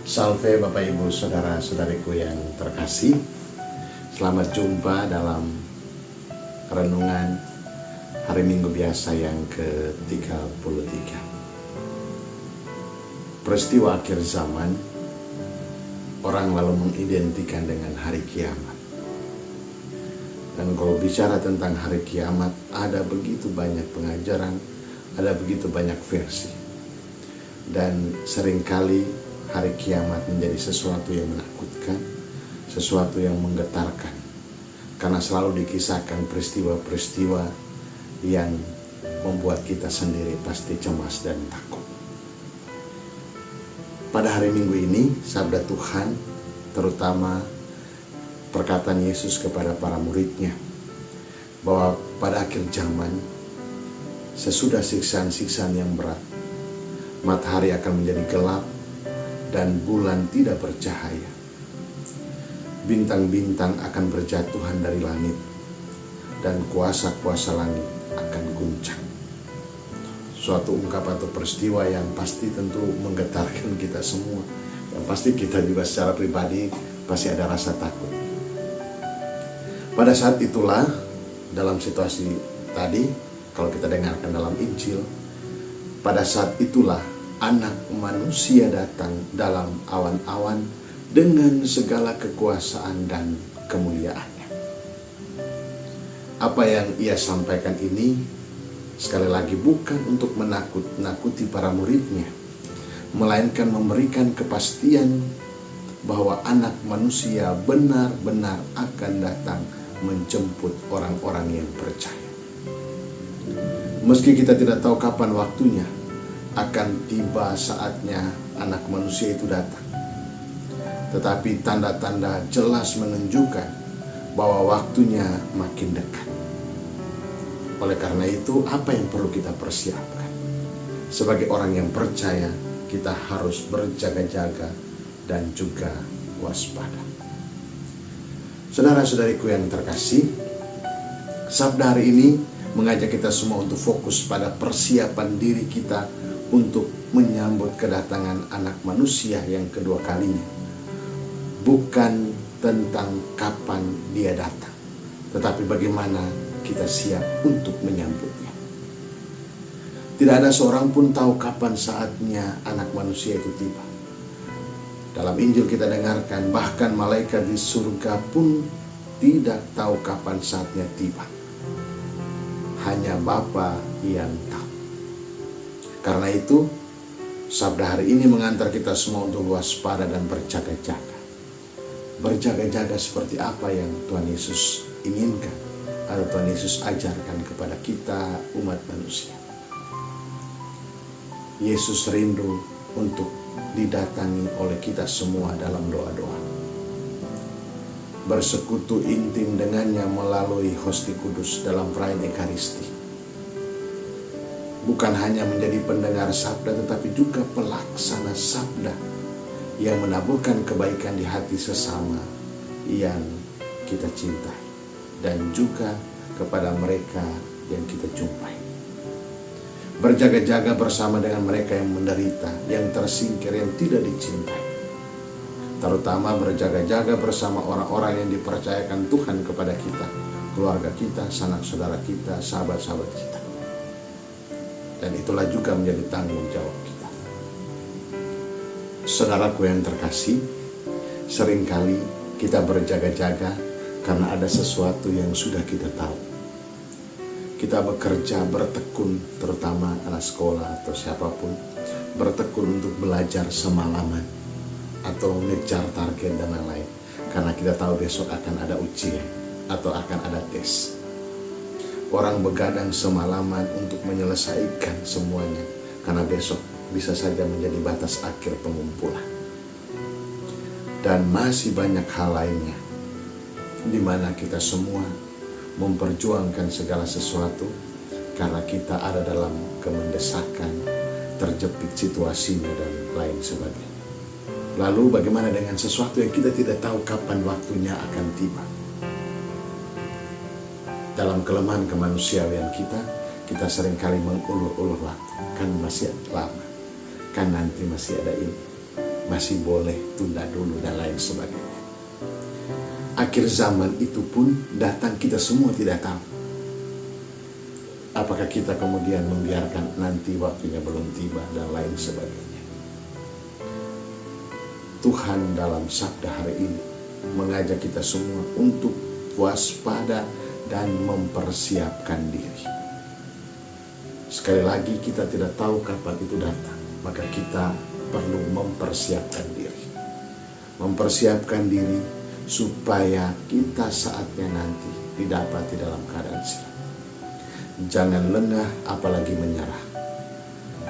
Salve Bapak Ibu Saudara-saudariku yang terkasih. Selamat jumpa dalam renungan hari Minggu biasa yang ke-33. Peristiwa akhir zaman, orang lalu mengidentikan dengan hari kiamat. Dan kalau bicara tentang hari kiamat, ada begitu banyak pengajaran, ada begitu banyak versi. Dan seringkali hari kiamat menjadi sesuatu yang menakutkan, sesuatu yang menggetarkan, karena selalu dikisahkan peristiwa-peristiwa yang membuat kita sendiri pasti cemas dan takut. Pada hari Minggu ini, sabda Tuhan, terutama perkataan Yesus kepada para muridnya, bahwa pada akhir zaman, sesudah siksaan-siksaan yang berat, matahari akan menjadi gelap, dan bulan tidak bercahaya. Bintang-bintang akan berjatuhan dari langit, dan kuasa-kuasa langit akan guncang. Suatu ungkapan atau peristiwa yang pasti tentu menggetarkan kita semua. Yang pasti kita juga secara pribadi pasti ada rasa takut. Pada saat itulah, dalam situasi tadi, kalau kita dengarkan dalam Injil, pada saat itulah Anak manusia datang dalam awan-awan dengan segala kekuasaan dan kemuliaannya. Apa yang ia sampaikan ini sekali lagi bukan untuk menakut-nakuti para muridnya, melainkan memberikan kepastian bahwa Anak manusia benar-benar akan datang menjemput orang-orang yang percaya. Meski kita tidak tahu kapan waktunya, akan tiba saatnya Anak manusia itu datang. Tetapi tanda-tanda jelas menunjukkan bahwa waktunya makin dekat. Oleh karena itu, apa yang perlu kita persiapkan? Sebagai orang yang percaya, kita harus berjaga-jaga dan juga waspada. Saudara-saudariku yang terkasih, sabda hari ini mengajak kita semua untuk fokus pada persiapan diri kita untuk menyambut kedatangan Anak manusia yang kedua kalinya. Bukan tentang kapan dia datang, tetapi bagaimana kita siap untuk menyambutnya. Tidak ada seorang pun tahu kapan saatnya Anak manusia itu tiba. Dalam Injil kita dengarkan, bahkan malaikat di surga pun tidak tahu kapan saatnya tiba. Hanya Bapa yang tahu. Karena itu, sabda hari ini mengantar kita semua untuk waspada dan berjaga-jaga. Berjaga-jaga seperti apa yang Tuhan Yesus inginkan atau Tuhan Yesus ajarkan kepada kita umat manusia. Yesus rindu untuk didatangi oleh kita semua dalam doa-doa. Bersekutu intim dengannya melalui Hosti Kudus dalam perayaan Ekaristi. Bukan hanya menjadi pendengar sabda, tetapi juga pelaksana sabda yang menaburkan kebaikan di hati sesama yang kita cintai, dan juga kepada mereka yang kita jumpai. Berjaga-jaga bersama dengan mereka yang menderita, yang tersingkir, yang tidak dicintai. Terutama berjaga-jaga bersama orang-orang yang dipercayakan Tuhan kepada kita, keluarga kita, sanak saudara kita, sahabat-sahabat kita. Dan itulah juga menjadi tanggung jawab kita. Saudaraku yang terkasih, seringkali kita berjaga-jaga karena ada sesuatu yang sudah kita tahu. Kita bekerja, bertekun, terutama anak sekolah atau siapapun, bertekun untuk belajar semalaman atau mengejar target dan lain-lain. Karena kita tahu besok akan ada ujian atau akan ada tes. Orang begadang semalaman untuk menyelesaikan semuanya, karena besok bisa saja menjadi batas akhir pengumpulan. Dan masih banyak hal lainnya, di mana kita semua memperjuangkan segala sesuatu karena kita ada dalam kemendesakan, terjepit situasinya dan lain sebagainya. Lalu bagaimana dengan sesuatu yang kita tidak tahu kapan waktunya akan tiba? Dalam kelemahan kemanusiaan kita, kita seringkali mengulur-ulur waktu. Kan masih lama, kan nanti masih ada ini, masih boleh tunda dulu dan lain sebagainya. Akhir zaman itu pun datang, kita semua tidak tahu. Apakah kita kemudian membiarkan nanti waktunya belum tiba dan lain sebagainya. Tuhan dalam sabda hari ini mengajak kita semua untuk waspada dan mempersiapkan diri. Sekali lagi, kita tidak tahu kapan itu datang, maka kita perlu mempersiapkan diri. Mempersiapkan diri supaya kita saatnya nanti didapati dalam keadaan siap. Jangan lengah apalagi menyerah.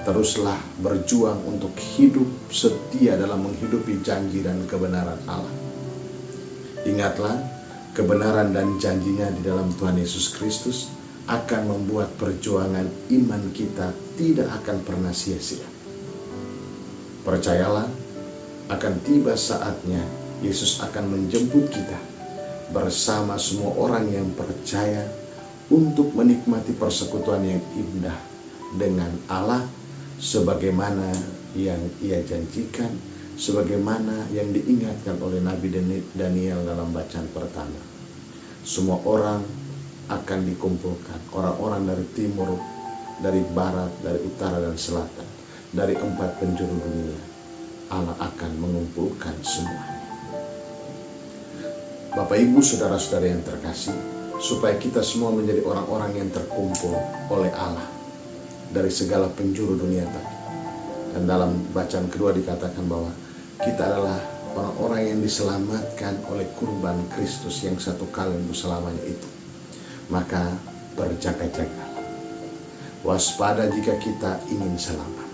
Teruslah berjuang untuk hidup setia dalam menghidupi janji dan kebenaran Allah. Ingatlah, kebenaran dan janjinya di dalam Tuhan Yesus Kristus akan membuat perjuangan iman kita tidak akan pernah sia-sia. Percayalah, akan tiba saatnya Yesus akan menjemput kita bersama semua orang yang percaya untuk menikmati persekutuan yang indah dengan Allah sebagaimana yang Ia janjikan, sebagaimana yang diingatkan oleh Nabi Daniel dalam bacaan pertama. Semua orang akan dikumpulkan, orang-orang dari timur, dari barat, dari utara dan selatan, dari 4 penjuru dunia. Allah akan mengumpulkan semuanya. Bapak, Ibu, saudara-saudara yang terkasih, supaya kita semua menjadi orang-orang yang terkumpul oleh Allah dari segala penjuru dunia tadi. Dan dalam bacaan kedua dikatakan bahwa kita adalah orang-orang yang diselamatkan oleh kurban Kristus yang satu kali untuk selamanya itu. Maka berjaga-jagalah. Waspada jika kita ingin selamat.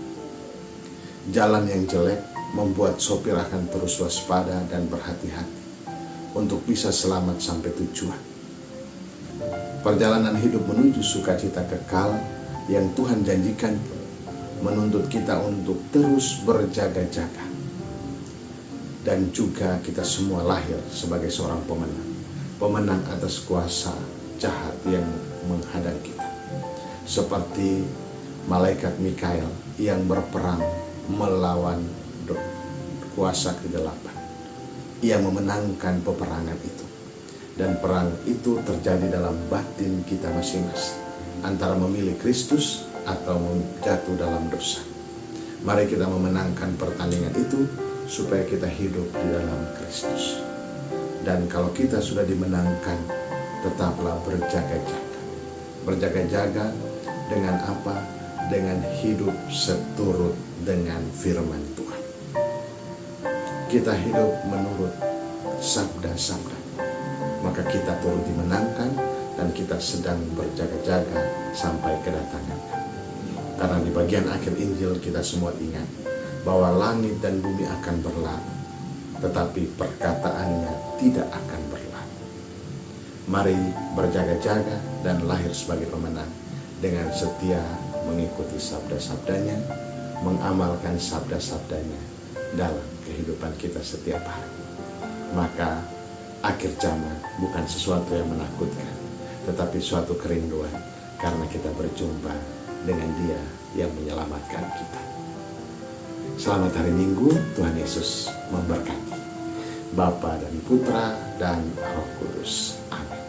Jalan yang jelek membuat sopir akan terus waspada dan berhati-hati untuk bisa selamat sampai tujuan. Perjalanan hidup menuju sukacita kekal yang Tuhan janjikan menuntut kita untuk terus berjaga-jaga. Dan juga kita semua lahir sebagai seorang pemenang. Pemenang atas kuasa jahat yang menghadang kita. Seperti malaikat Mikael yang berperang melawan kuasa kegelapan. Ia memenangkan peperangan itu. Dan perang itu terjadi dalam batin kita masing-masing. Antara memilih Kristus atau jatuh dalam dosa. Mari kita memenangkan pertandingan itu supaya kita hidup di dalam Kristus. Dan kalau kita sudah dimenangkan, tetaplah berjaga-jaga. Berjaga-jaga dengan apa? Dengan hidup seturut dengan firman Tuhan. Kita hidup menurut sabda-sabda, maka kita turut dimenangkan dan kita sedang berjaga-jaga sampai kedatangannya. Karena di bagian akhir Injil kita semua ingat bahwa langit dan bumi akan berlalu, tetapi perkataannya tidak akan berlalu. Mari berjaga-jaga dan lahir sebagai pemenang dengan setia mengikuti sabda-sabdanya, mengamalkan sabda-sabdanya dalam kehidupan kita setiap hari. Maka akhir zaman bukan sesuatu yang menakutkan, tetapi suatu kerinduan karena kita berjumpa dengan Dia yang menyelamatkan kita. Selamat hari Minggu, Tuhan Yesus memberkati. Bapa dan Putra dan Roh Kudus. Amin.